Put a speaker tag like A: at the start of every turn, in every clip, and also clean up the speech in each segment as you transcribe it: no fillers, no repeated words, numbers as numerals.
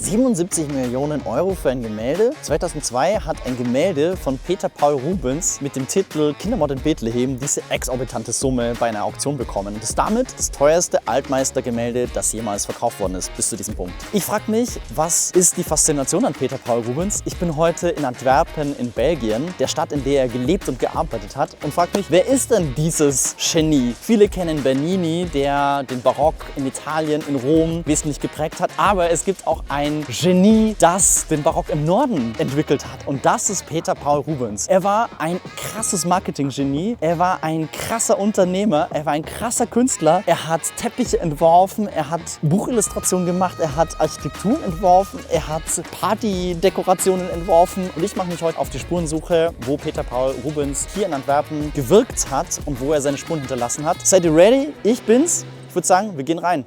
A: 77 Millionen Euro für ein Gemälde. 2002 hat ein Gemälde von Peter Paul Rubens mit dem Titel Kindermord in Bethlehem diese exorbitante Summe bei einer Auktion bekommen. Das ist damit das teuerste Altmeistergemälde, das jemals verkauft worden ist, bis zu diesem Punkt. Ich frage mich, was ist die Faszination an Peter Paul Rubens? Ich bin heute in Antwerpen in Belgien, der Stadt, in der er gelebt und gearbeitet hat, und frage mich, wer ist denn dieses Genie? Viele kennen Bernini, der den Barock in Italien, in Rom wesentlich geprägt hat, aber es gibt auch ein Genie, das den Barock im Norden entwickelt hat, und das ist Peter Paul Rubens. Er war ein krasses Marketing-Genie, er war ein krasser Unternehmer, er war ein krasser Künstler, er hat Teppiche entworfen, er hat Buchillustrationen gemacht, er hat Architektur entworfen, er hat Partydekorationen entworfen, und ich mache mich heute auf die Spurensuche, wo Peter Paul Rubens hier in Antwerpen gewirkt hat und wo er seine Spuren hinterlassen hat. Seid ihr ready? Ich bin's. Ich würde sagen, wir gehen rein.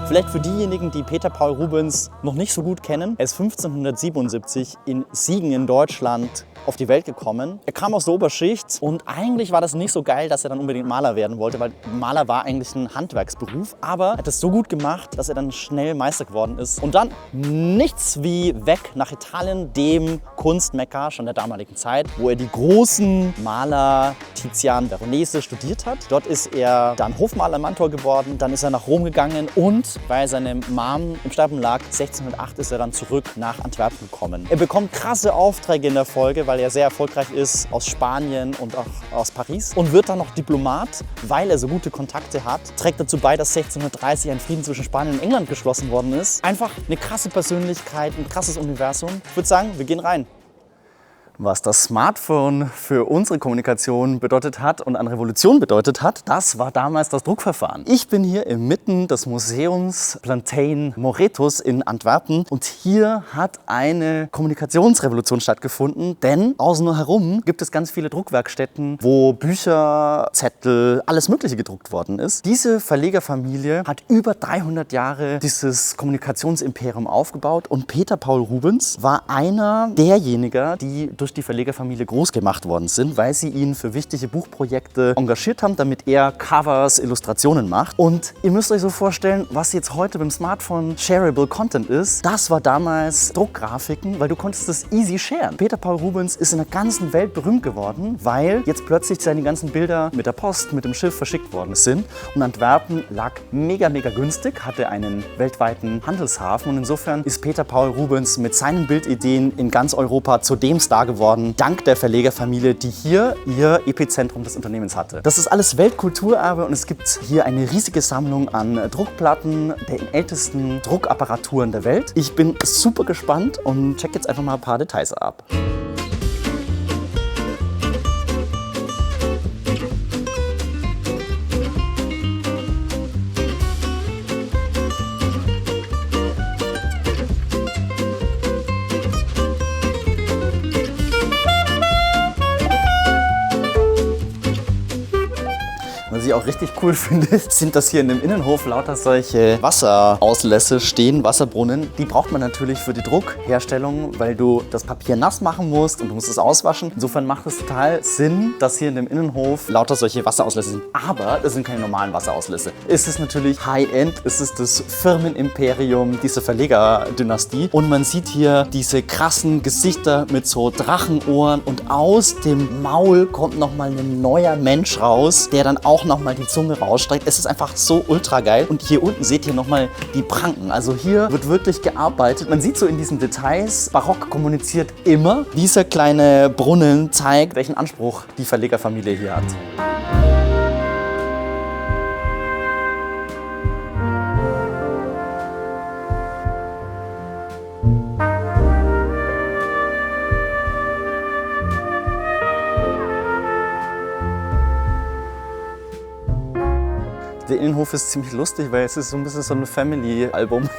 A: Vielleicht für diejenigen, die Peter Paul Rubens noch nicht so gut kennen. Er ist 1577 in Siegen in Deutschland auf die Welt gekommen. Er kam aus der Oberschicht und eigentlich war das nicht so geil, dass er dann unbedingt Maler werden wollte, weil Maler war eigentlich ein Handwerksberuf. Aber er hat es so gut gemacht, dass er dann schnell Meister geworden ist. Und dann nichts wie weg nach Italien, dem Kunstmekka schon der damaligen Zeit, wo er die großen Maler Tizian, Veronese studiert hat. Dort ist er dann Hofmaler am Antwerp geworden, dann ist er nach Rom gegangen und weil seine Mom im Sterben lag, 1608 ist er dann zurück nach Antwerpen gekommen. Er bekommt krasse Aufträge in der Folge, weil er sehr erfolgreich ist aus Spanien und auch aus Paris, und wird dann noch Diplomat, weil er so gute Kontakte hat. Trägt dazu bei, dass 1630 ein Frieden zwischen Spanien und England geschlossen worden ist. Einfach eine krasse Persönlichkeit, ein krasses Universum. Ich würde sagen, wir gehen rein. Was das Smartphone für unsere Kommunikation bedeutet hat und an Revolution bedeutet hat, das war damals das Druckverfahren. Ich bin hier inmitten des Museums Plantijn-Moretus in Antwerpen, und hier hat eine Kommunikationsrevolution stattgefunden, denn außen herum gibt es ganz viele Druckwerkstätten, wo Bücher, Zettel, alles Mögliche gedruckt worden ist. Diese Verlegerfamilie hat über 300 Jahre dieses Kommunikationsimperium aufgebaut, und Peter Paul Rubens war einer derjenigen, die durch die Verlegerfamilie groß gemacht worden sind, weil sie ihn für wichtige Buchprojekte engagiert haben, damit er Covers, Illustrationen macht. Und ihr müsst euch so vorstellen, was jetzt heute beim Smartphone shareable Content ist, das war damals Druckgrafiken, weil du konntest das easy sharen. Peter Paul Rubens ist in der ganzen Welt berühmt geworden, weil jetzt plötzlich seine ganzen Bilder mit der Post, mit dem Schiff verschickt worden sind. Und Antwerpen lag mega günstig, hatte einen weltweiten Handelshafen, und insofern ist Peter Paul Rubens mit seinen Bildideen in ganz Europa zu dem Star geworden, dank der Verlegerfamilie, die hier ihr Epizentrum des Unternehmens hatte. Das ist alles Weltkulturerbe, und es gibt hier eine riesige Sammlung an Druckplatten der ältesten Druckapparaturen der Welt. Ich bin super gespannt und check jetzt einfach mal ein paar Details ab. Was ich auch richtig cool finde, sind, dass hier in dem Innenhof lauter solche Wasserauslässe stehen, Wasserbrunnen. Die braucht man natürlich für die Druckherstellung, weil du das Papier nass machen musst und du musst es auswaschen. Insofern macht es total Sinn, dass hier in dem Innenhof lauter solche Wasserauslässe sind. Aber das sind keine normalen Wasserauslässe. Es ist natürlich High-End, es ist das Firmenimperium dieser Verlegerdynastie. Und man sieht hier diese krassen Gesichter mit so Drachenohren, und aus dem Maul kommt nochmal ein neuer Mensch raus, der dann auch nochmal die Zunge rausstreckt. Es ist einfach so ultra geil. Und hier unten seht ihr nochmal die Pranken. Also hier wird wirklich gearbeitet. Man sieht so in diesen Details, Barock kommuniziert immer. Dieser kleine Brunnen zeigt, welchen Anspruch die Verlegerfamilie hier hat. Der Innenhof ist ziemlich lustig, weil es ist so ein bisschen so ein Family-Album,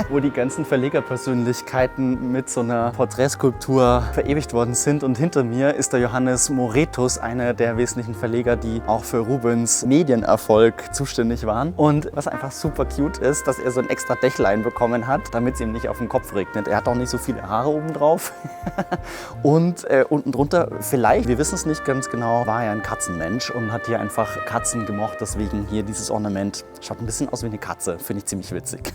A: wo die ganzen Verlegerpersönlichkeiten mit so einer Porträtskulptur verewigt worden sind. Und hinter mir ist der Moretus, einer der wesentlichen Verleger, die auch für Rubens Medienerfolg zuständig waren. Und was einfach super cute ist, dass er so ein extra Dächlein bekommen hat, damit es ihm nicht auf den Kopf regnet. Er hat auch nicht so viele Haare oben drauf. Und unten drunter, vielleicht, wir wissen es nicht ganz genau, war er ein Katzenmensch und hat hier einfach Katzen gemocht. Deswegen hier dieses Ornament. Schaut ein bisschen aus wie eine Katze, finde ich ziemlich witzig.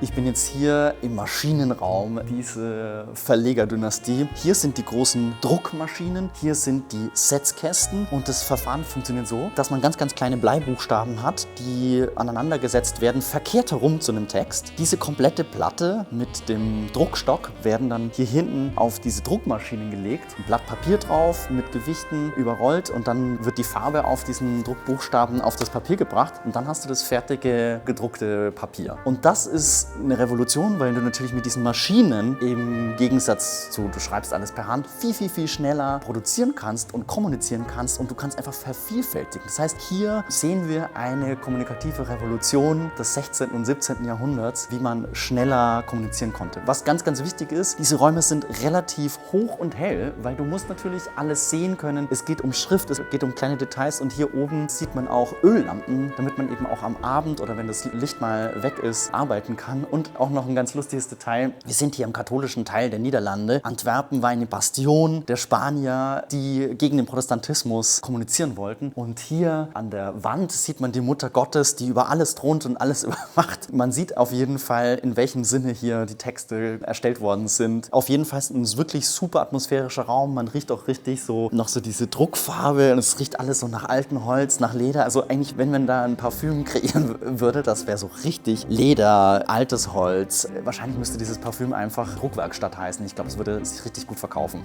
A: Ich bin jetzt hier im Maschinenraum dieser Verlegerdynastie. Hier sind die großen Druckmaschinen, hier sind die Setzkästen und das Verfahren funktioniert so, dass man ganz kleine Bleibuchstaben hat, die aneinander gesetzt werden, verkehrt herum zu einem Text. Diese komplette Platte mit dem Druckstock werden dann hier hinten auf diese Druckmaschinen gelegt, ein Blatt Papier drauf, mit Gewichten überrollt und dann wird die Farbe auf diesen Druckbuchstaben auf das Papier gebracht und dann hast du das fertige gedruckte Papier. Und das ist eine Revolution, weil du natürlich mit diesen Maschinen im Gegensatz zu, du schreibst alles per Hand, viel schneller produzieren kannst und kommunizieren kannst und du kannst einfach vervielfältigen. Das heißt, hier sehen wir eine kommunikative Revolution des 16. und 17. Jahrhunderts, wie man schneller kommunizieren konnte. Was ganz wichtig ist, diese Räume sind relativ hoch und hell, weil du musst natürlich alles sehen können. Es geht um Schrift, es geht um kleine Details und hier oben sieht man auch Öllampen, damit man eben auch am Abend oder wenn das Licht mal weg ist, arbeiten kann. Und auch noch ein ganz lustiges Detail, wir sind hier im katholischen Teil der Niederlande. Antwerpen war eine Bastion der Spanier, die gegen den Protestantismus kommunizieren wollten. Und hier an der Wand sieht man die Mutter Gottes, die über alles thront und alles überwacht. Man sieht auf jeden Fall, in welchem Sinne hier die Texte erstellt worden sind. Auf jeden Fall ist ein wirklich super atmosphärischer Raum. Man riecht auch richtig so noch so diese Druckfarbe und es riecht alles so nach altem Holz, nach Leder. Also eigentlich, wenn man da ein Parfüm kreieren würde, das wäre so richtig Leder, altes Holz. Wahrscheinlich müsste dieses Parfüm einfach Druckwerkstatt heißen. Ich glaube, es würde sich richtig gut verkaufen.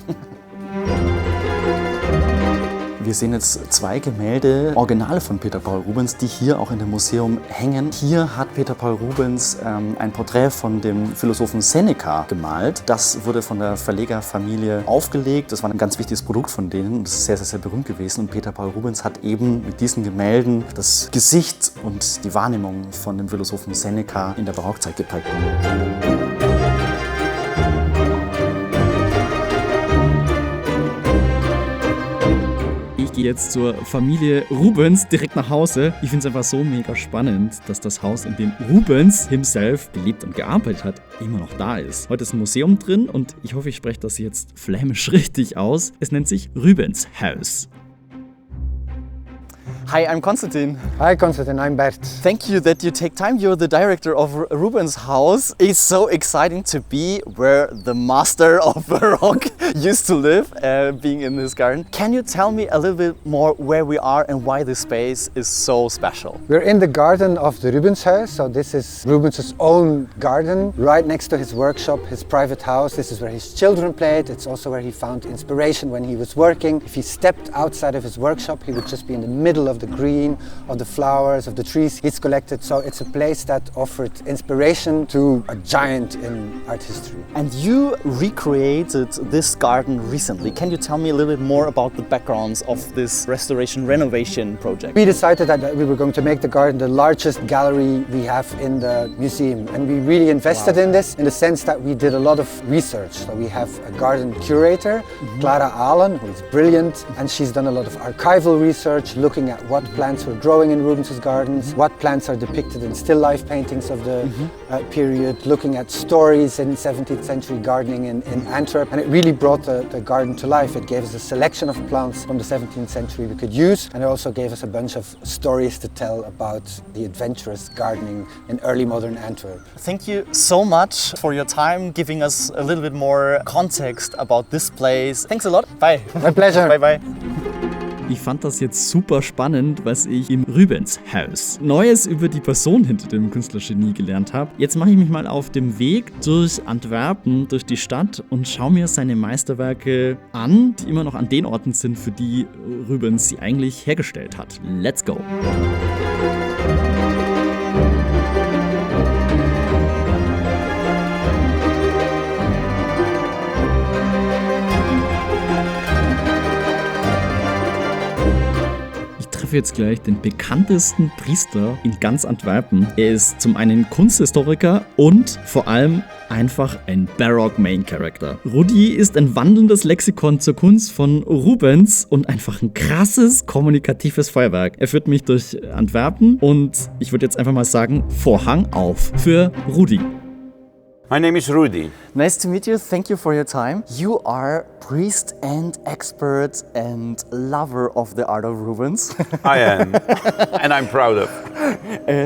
A: Wir sehen jetzt zwei Gemälde, Originale von Peter Paul Rubens, die hier auch in dem Museum hängen. Hier hat Peter Paul Rubens ein Porträt von dem Philosophen Seneca gemalt. Das wurde von der Verlegerfamilie aufgelegt. Das war ein ganz wichtiges Produkt von denen. Das ist sehr berühmt gewesen. Und Peter Paul Rubens hat eben mit diesen Gemälden das Gesicht und die Wahrnehmung von dem Philosophen Seneca in der Barockzeit geprägt.
B: Ich gehe jetzt zur Familie Rubens direkt nach Hause. Ich finde es einfach so mega spannend, dass das Haus, in dem Rubens himself gelebt und gearbeitet hat, immer noch da ist. Heute ist ein Museum drin und ich hoffe, ich spreche das jetzt flämisch richtig aus. Es nennt sich Rubens House.
A: Hi, I'm Konstantin.
C: Hi Konstantin, I'm Beert.
A: Thank you that you take time. You're the director of Rubens House. It's so exciting to be where the master of Baroque used to live, being in this garden. Can you tell me a little bit more where we are and why this space is so special?
C: We're in the garden of the Rubens House, so this is Rubens' own garden, right next to his workshop, his private house. This is where his children played. It's also where he found inspiration when he was working. If he stepped outside of his workshop, he would just be in the middle of the green, of the flowers, of the trees he's collected. So it's a place that offered inspiration to a giant in art history.
A: And you recreated this garden recently. Can you tell me a little bit more about the backgrounds of this restoration renovation project?
C: We decided that we were going to make the garden the largest gallery we have in the museum. And we really invested in this in the sense that we did a lot of research. So we have a garden curator, Clara Allen, who is brilliant. And she's done a lot of archival research, looking at what plants were growing in Rubens' gardens, what plants are depicted in still life paintings of the period, looking at stories in 17th century gardening in Antwerp. And it really brought the garden to life. It gave us a selection of plants from the 17th century we could use, and it also gave us a bunch of stories to tell about the adventurous gardening in early modern Antwerp.
A: Thank you so much for your time, giving us a little bit more context about this place. Thanks a lot. Bye.
C: My pleasure.
A: Bye bye.
B: Ich fand das jetzt super spannend, was ich im Rubens-Haus Neues über die Person hinter dem Künstlergenie gelernt habe. Jetzt mache ich mich mal auf dem Weg durch Antwerpen, durch die Stadt und schaue mir seine Meisterwerke an, die immer noch an den Orten sind, für die Rubens sie eigentlich hergestellt hat. Let's go! Jetzt gleich den bekanntesten Priester in ganz Antwerpen. Er ist zum einen Kunsthistoriker und vor allem einfach ein Baroque Main Character. Rudi ist ein wandelndes Lexikon zur Kunst von Rubens und einfach ein krasses kommunikatives Feuerwerk. Er führt mich durch Antwerpen und ich würde jetzt einfach mal sagen, Vorhang auf für Rudi.
D: My name is Rudi.
A: Nice to meet you. Thank you for your time. You are priest and expert and lover of the art of Rubens.
D: I am, and I'm proud of.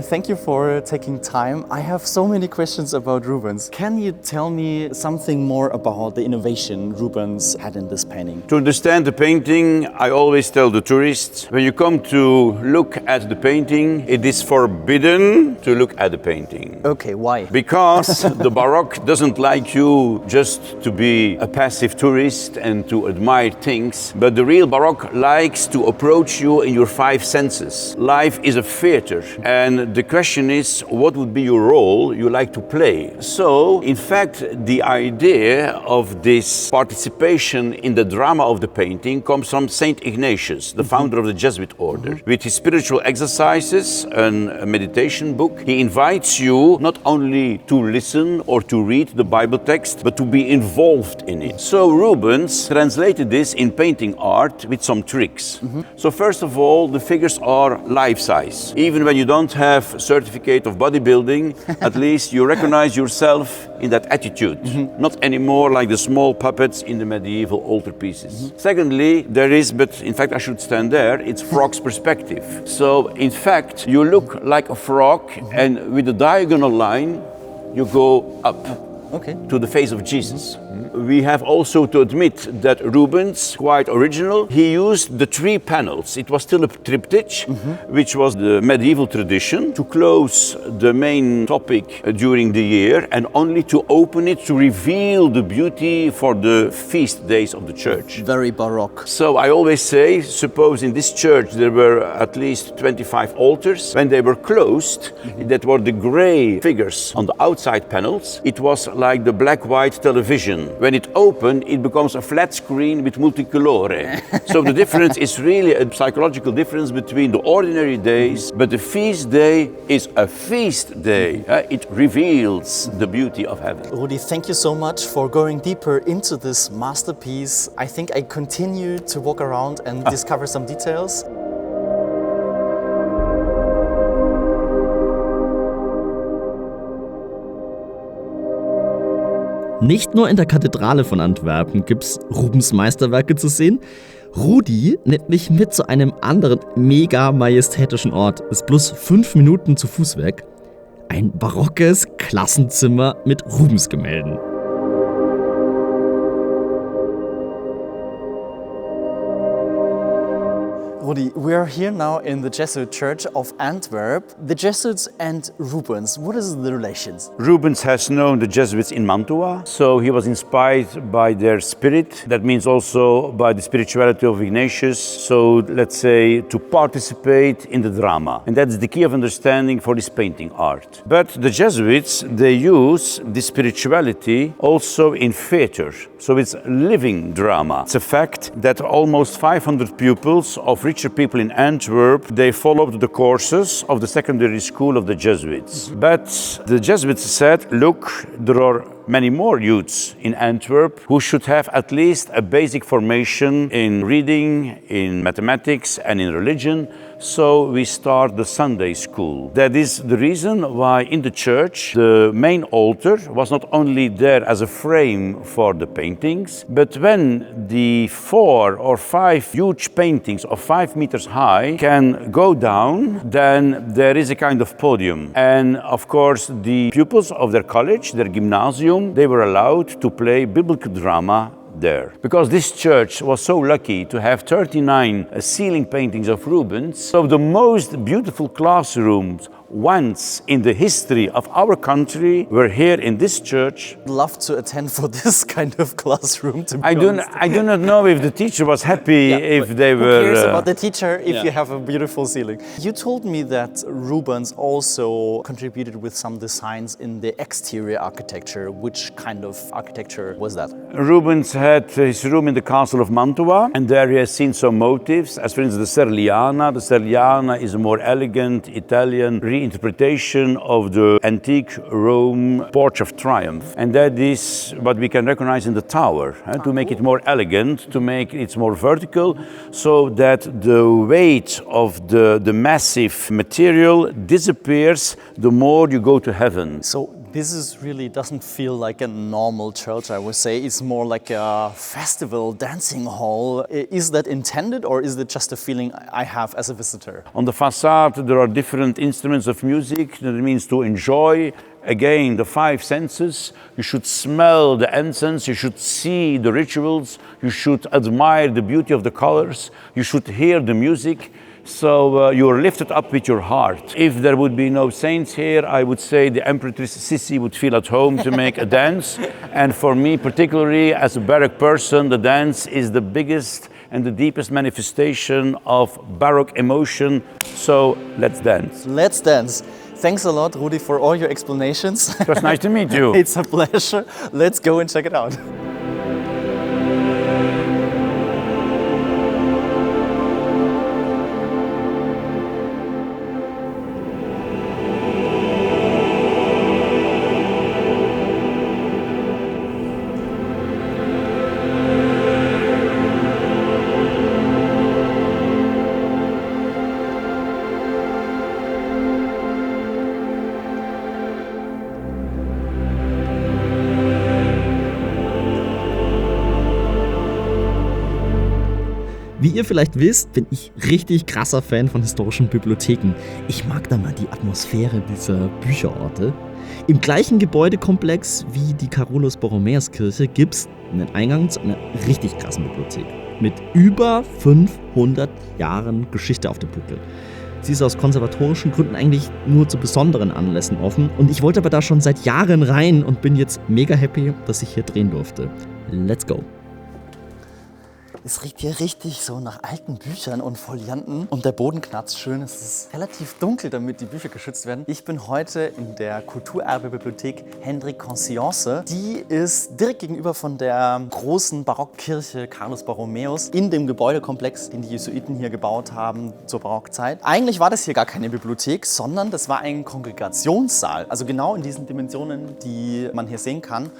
A: Thank you for taking time. I have so many questions about Rubens. Can you tell me something more about the innovation Rubens had in this painting?
D: To understand the painting, I always tell the tourists, when you come to look at the painting, it is forbidden to look at the painting.
A: Okay, why?
D: Because the Baroque doesn't like you just to be a passive tourist and to admire things, but the real Baroque likes to approach you in your five senses. Life is a theater, and the question is, what would be your role you like to play? So, in fact, the idea of this participation in the drama of the painting comes from Saint Ignatius, the founder of the Jesuit order. With his spiritual exercises and a meditation book, he invites you not only to listen or to read the Bible text, but to be involved in it. So Rubens translated this in painting art with some tricks. So first of all, the figures are life-size. Even when you don't have a certificate of bodybuilding, at least you recognize yourself in that attitude. Not anymore like the small puppets in the medieval altarpieces. Secondly, there is, but in fact I should stand there, it's frog's perspective. So in fact, you look like a frog, and with a diagonal line, you go up.
A: Okay.
D: To the face of Jesus. We have also to admit that Rubens, quite original, he used the three panels. It was still a triptych, which was the medieval tradition, to close the main topic during the year and only to open it to reveal the beauty for the feast days of the church.
A: Very Baroque.
D: So I always say, suppose in this church there were at least 25 altars. When they were closed, that were the gray figures on the outside panels, it was like the black-white television. When it opened, it becomes a flat screen with multicolore. So the difference is really a psychological difference between the ordinary days, but the feast day is a feast day. It reveals the beauty of heaven.
A: Rudi, thank you so much for going deeper into this masterpiece. I think I continue to walk around and discover some details.
B: Nicht nur in der Kathedrale von Antwerpen gibt's Rubens Meisterwerke zu sehen. Rudi nimmt mich mit zu einem anderen mega majestätischen Ort. Ist bloß 5 Minuten zu Fuß weg. Ein barockes Klassenzimmer mit Rubens-Gemälden.
A: Rudi, we are here now in the Jesuit Church of Antwerp. The Jesuits and Rubens, what is the relations?
D: Rubens has known the Jesuits in Mantua, so he was inspired by their spirit. That means also by the spirituality of Ignatius, so let's say to participate in the drama. And that's the key of understanding for this painting art. But the Jesuits, they use this spirituality also in theater, so it's living drama. It's a fact that almost 500 pupils of richer people in Antwerp, they followed the courses of the secondary school of the Jesuits. But the Jesuits said, look, there are many more youths in Antwerp who should have at least a basic formation in reading, in mathematics and in religion. So we start the Sunday school. That is the reason why in the church the main altar was not only there as a frame for the paintings, but when the 4 or 5 huge paintings of 5 meters high can go down, then there is a kind of podium. And of course the pupils of their college, their gymnasium, they were allowed to play biblical drama there. Because this church was so lucky to have 39 ceiling paintings of Rubens, so the most beautiful classrooms once in the history of our country were here in this church.
A: I'd love to attend for this kind of classroom, to be
D: I do not know if the teacher was happy if they were...
A: Who cares about the teacher if you have a beautiful ceiling? You told me that Rubens also contributed with some designs in the exterior architecture. Which kind of architecture was that?
D: Rubens had his room in the castle of Mantua, and there he has seen some motifs, as for instance the Serliana. The Serliana is a more elegant Italian reinterpretation of the antique Rome Porch of Triumph. And that is what we can recognize in the tower, to make it more elegant, to make it more vertical, so that the weight of the massive material disappears the more you go to heaven.
A: So this is really doesn't feel like a normal church, I would say. It's more like a festival dancing hall. Is that intended, or is it just a feeling I have as a visitor?
D: On the facade there are different instruments of music. That means to enjoy, again, the five senses. You should smell the incense, you should see the rituals, you should admire the beauty of the colors, you should hear the music. So you're lifted up with your heart. If there would be no saints here, I would say the Empress Sissi would feel at home to make a dance. And for me, particularly as a Baroque person, the dance is the biggest and the deepest manifestation of Baroque emotion. So let's dance.
A: Let's dance. Thanks a lot, Rudi, for all your explanations.
D: It was nice to meet you.
A: It's a pleasure. Let's go and check it out.
B: Wie ihr vielleicht wisst, bin ich richtig krasser Fan von historischen Bibliotheken. Ich mag da mal die Atmosphäre dieser Bücherorte. Im gleichen Gebäudekomplex wie die Carolus-Borromäus-Kirche gibt es einen Eingang zu einer richtig krassen Bibliothek. Mit über 500 Jahren Geschichte auf dem Buckel. Sie ist aus konservatorischen Gründen eigentlich nur zu besonderen Anlässen offen. Und ich wollte aber da schon seit Jahren rein und bin jetzt mega happy, dass ich hier drehen durfte. Let's go!
A: Es riecht hier richtig so nach alten Büchern und Folianten und der Boden knarzt schön. Es ist relativ dunkel, damit die Bücher geschützt werden. Ich bin heute in der Kulturerbebibliothek Hendrik Conscience. Die ist direkt gegenüber von der großen Barockkirche Carolus Borromäus in dem Gebäudekomplex, den die Jesuiten hier gebaut haben zur Barockzeit. Eigentlich war das hier gar keine Bibliothek, sondern das war ein Kongregationssaal. Also genau in diesen Dimensionen, die man hier sehen kann.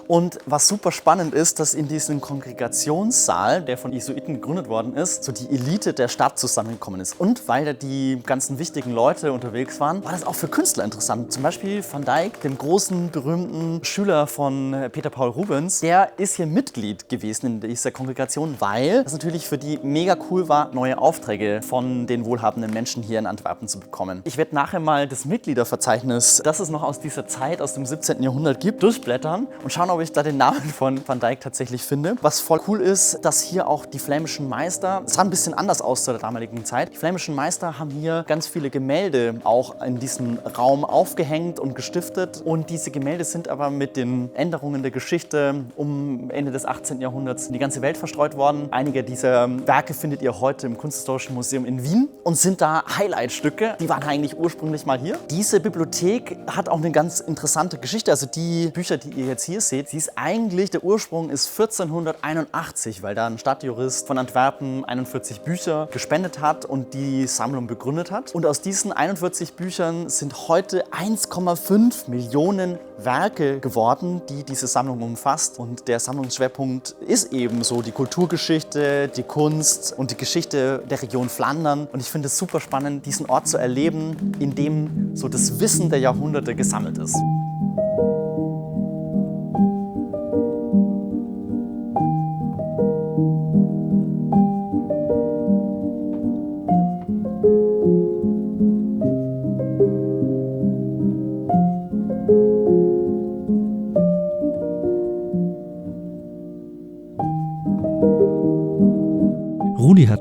A: Und was super spannend ist, dass in diesem Kongregationssaal, der von Jesuiten gegründet worden ist, so die Elite der Stadt zusammengekommen ist. Und weil da die ganzen wichtigen Leute unterwegs waren, war das auch für Künstler interessant. Zum Beispiel Van Dyck, dem großen, berühmten Schüler von Peter Paul Rubens, der ist hier Mitglied gewesen in dieser Kongregation, weil es natürlich für die mega cool war, neue Aufträge von den wohlhabenden Menschen hier in Antwerpen zu bekommen. Ich werde nachher mal das Mitgliederverzeichnis, das es noch aus dieser Zeit, aus dem 17. Jahrhundert gibt, durchblättern und schauen, ob ich da den Namen von Van Dyck tatsächlich finde. Was voll cool ist, dass hier auch die flämischen Meister, es sah ein bisschen anders aus zu der damaligen Zeit, die flämischen Meister haben hier ganz viele Gemälde auch in diesem Raum aufgehängt und gestiftet und diese Gemälde sind aber mit den Änderungen der Geschichte um Ende des 18. Jahrhunderts in die ganze Welt verstreut worden. Einige dieser Werke findet ihr heute im Kunsthistorischen Museum in Wien und sind da Highlightstücke, die waren eigentlich ursprünglich mal hier. Diese Bibliothek hat auch eine ganz interessante Geschichte, also die Bücher, die ihr jetzt hier seht, sie ist eigentlich, der Ursprung ist 1481, weil da ein Stadtjurist von Antwerpen 41 Bücher gespendet hat und die Sammlung begründet hat. Und aus diesen 41 Büchern sind heute 1,5 Millionen Werke geworden, die diese Sammlung umfasst. Und der Sammlungsschwerpunkt ist eben so die Kulturgeschichte, die Kunst und die Geschichte der Region Flandern. Und ich finde es super spannend, diesen Ort zu erleben, in dem so das Wissen der Jahrhunderte gesammelt ist.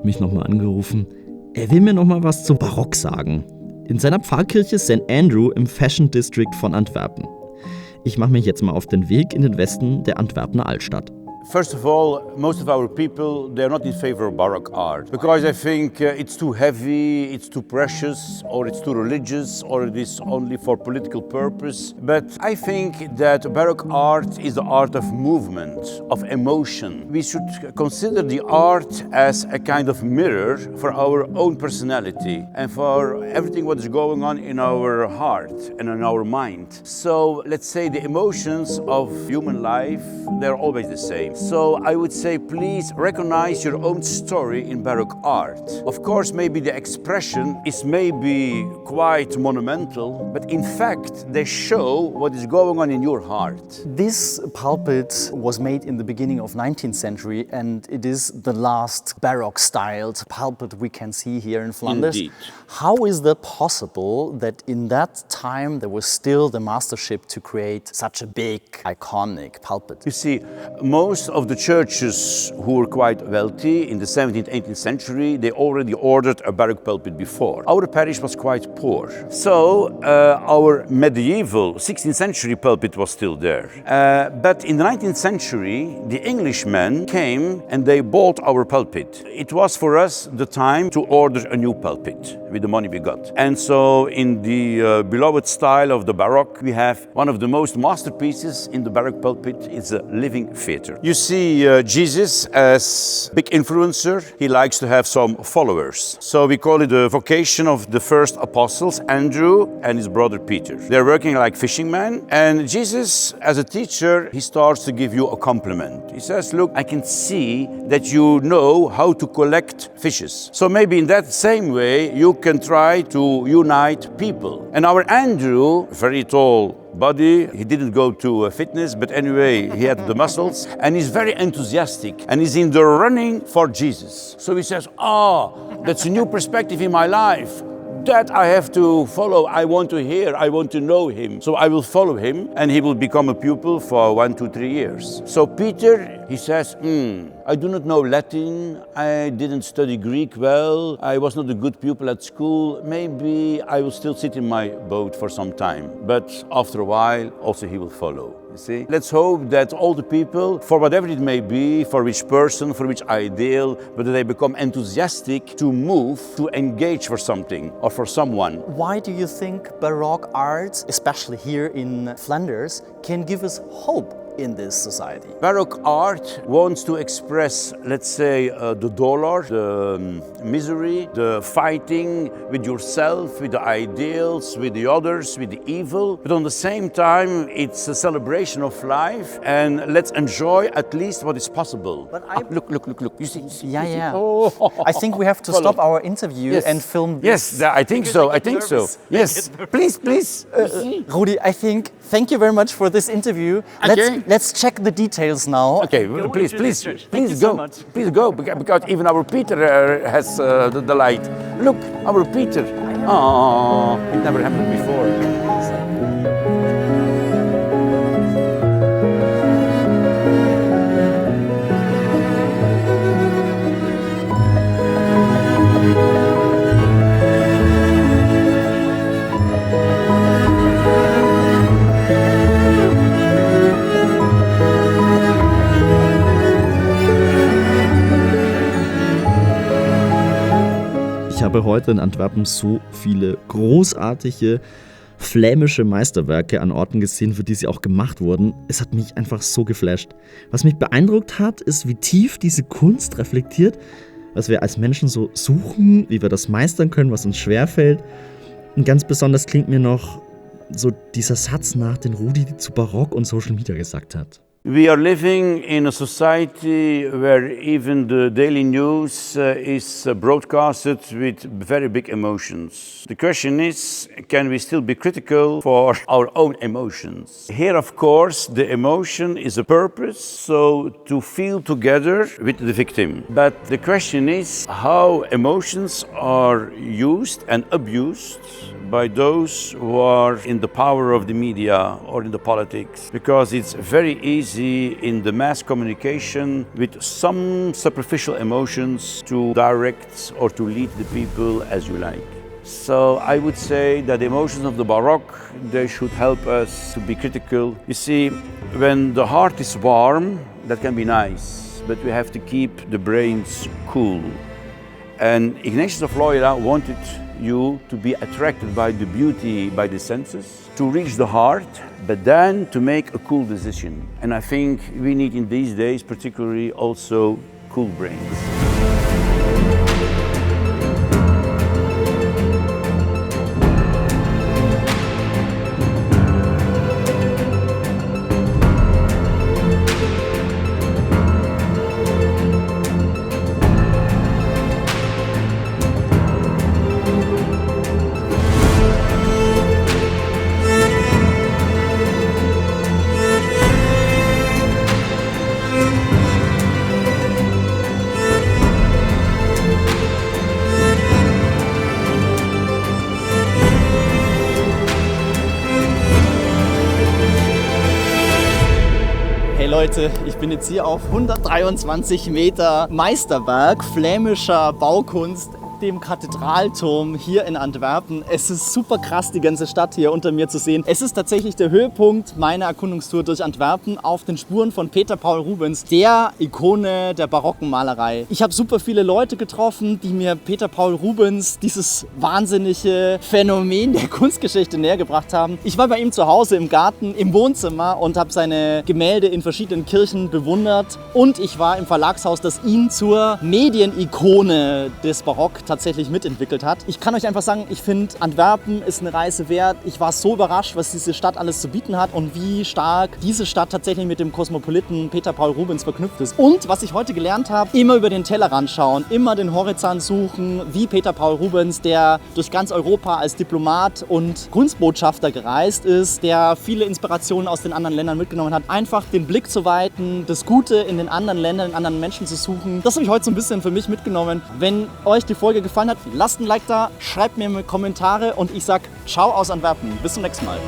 B: hat mich nochmal angerufen. Er will mir nochmal was zum Barock sagen. In seiner Pfarrkirche St. Andrew im Fashion District von Antwerpen. Ich mache mich jetzt mal auf den Weg in den Westen der Antwerpener Altstadt.
D: First of all, most of our people, they're not in favor of Baroque art because they think it's too heavy, it's too precious, or it's too religious, or it is only for political purpose. But I think that Baroque art is the art of movement, of emotion. We should consider the art as a kind of mirror for our own personality and for everything what is going on in our heart and in our mind. So let's say the emotions of human life, they're always the same. So I would say, please recognize your own story in Baroque art. Of course, maybe the expression is maybe quite monumental, but in fact, they show what is going on in your heart.
A: This pulpit was made in the beginning of 19th century and it is the last Baroque-styled pulpit we can see here in Flanders.
D: Indeed.
A: How is that possible that in that time there was still the mastership to create such a big, iconic pulpit?
D: You see, most of the churches who were quite wealthy in the 17th, 18th century, they already ordered a Baroque pulpit before. Our parish was quite poor. So our medieval 16th century pulpit was still there. But in the 19th century, the Englishmen came and they bought our pulpit. It was for us the time to order a new pulpit with the money we got. And so in the beloved style of the Baroque, we have one of the most masterpieces in the Baroque pulpit. It's a living theater. You see Jesus as big influencer. He likes to have some followers. So we call it the vocation of the first apostles, Andrew and his brother Peter. They're working like fishing men. And Jesus, as a teacher, he starts to give you a compliment. He says, look, I can see that you know how to collect fishes. So maybe in that same way, you can try to unite people. And our Andrew, very tall body, he didn't go to fitness, but anyway, he had the muscles and he's very enthusiastic and he's in the running for Jesus. So he says, that's a new perspective in my life. That I have to follow. I want to hear, I want to know him. So I will follow him and he will become a pupil for 1, 2, 3 years. So Peter, he says, I do not know Latin, I didn't study Greek well, I was not a good pupil at school, maybe I will still sit in my boat for some time. But after a while, also he will follow. You see? Let's hope that all the people, for whatever it may be, for which person, for which ideal, whether they become enthusiastic to move, to engage for something or for someone.
A: Why do you think Baroque art, especially here in Flanders, can give us hope in this society?
D: Baroque art wants to express, let's say, the dolor, the misery, the fighting with yourself, with the ideals, with the others, with the evil. But on the same time, it's a celebration of life and let's enjoy at least what is possible.
A: But
D: look. You see?
A: Yeah.
D: Oh.
A: I think we have to stop our interview and film this.
D: Yes, I think so. Yes, please.
A: Rudi, I think, thank you very much for this interview.
D: Okay.
A: Let's check the details now.
D: Okay, please go. Please go, because even our Peter has the light. Look, our Peter. Oh, it never happened before.
B: Ich habe heute in Antwerpen so viele großartige flämische Meisterwerke an Orten gesehen, für die sie auch gemacht wurden. Es hat mich einfach so geflasht. Was mich beeindruckt hat, ist, wie tief diese Kunst reflektiert, was wir als Menschen so suchen, wie wir das meistern können, was uns schwerfällt. Und ganz besonders klingt mir noch so dieser Satz nach, den Rudi zu Barock und Social Media gesagt hat.
D: We are living in a society where even the daily news is broadcasted with very big emotions. The question is, can we still be critical for our own emotions? Here, of course, the emotion is a purpose, so to feel together with the victim. But the question is how emotions are used and abused by those who are in the power of the media or in the politics, because it's very easy busy in the mass communication with some superficial emotions to direct or to lead the people as you like. So I would say that the emotions of the Baroque, they should help us to be critical. You see, when the heart is warm, that can be nice, but we have to keep the brains cool. And Ignatius of Loyola wanted you to be attracted by the beauty, by the senses, to reach the heart, but then to make a cool decision. And I think we need in these days particularly also cool brains.
A: Leute, ich bin jetzt hier auf 123 Meter Meisterwerk flämischer Baukunst, dem Kathedralturm hier in Antwerpen. Es ist super krass, die ganze Stadt hier unter mir zu sehen. Es ist tatsächlich der Höhepunkt meiner Erkundungstour durch Antwerpen auf den Spuren von Peter Paul Rubens, der Ikone der barocken Malerei. Ich habe super viele Leute getroffen, die mir Peter Paul Rubens, dieses wahnsinnige Phänomen der Kunstgeschichte nähergebracht haben. Ich war bei ihm zu Hause im Garten, im Wohnzimmer und habe seine Gemälde in verschiedenen Kirchen bewundert. Und ich war im Verlagshaus, das ihn zur Medienikone des Barock tatsächlich mitentwickelt hat. Ich kann euch einfach sagen, ich finde, Antwerpen ist eine Reise wert. Ich war so überrascht, was diese Stadt alles zu bieten hat und wie stark diese Stadt tatsächlich mit dem Kosmopoliten Peter Paul Rubens verknüpft ist. Und was ich heute gelernt habe, immer über den Tellerrand schauen, immer den Horizont suchen, wie Peter Paul Rubens, der durch ganz Europa als Diplomat und Kunstbotschafter gereist ist, der viele Inspirationen aus den anderen Ländern mitgenommen hat. Einfach den Blick zu weiten, das Gute in den anderen Ländern, in anderen Menschen zu suchen. Das habe ich heute so ein bisschen für mich mitgenommen. Wenn euch die Folge gefallen hat, lasst ein Like da, schreibt mir Kommentare und ich sag ciao aus Antwerpen. Bis zum nächsten Mal.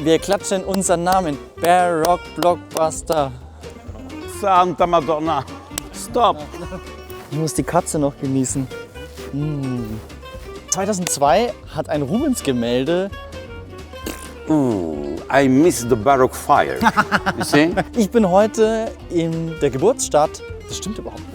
A: Wir klatschen unseren Namen. Baroque Blockbuster.
D: Santa Madonna, stop!
A: Ich muss die Katze noch genießen. 2002 hat ein Rubens-Gemälde.
D: I miss the Baroque fire. You see?
A: Ich bin heute in der Geburtsstadt. Das stimmt überhaupt nicht.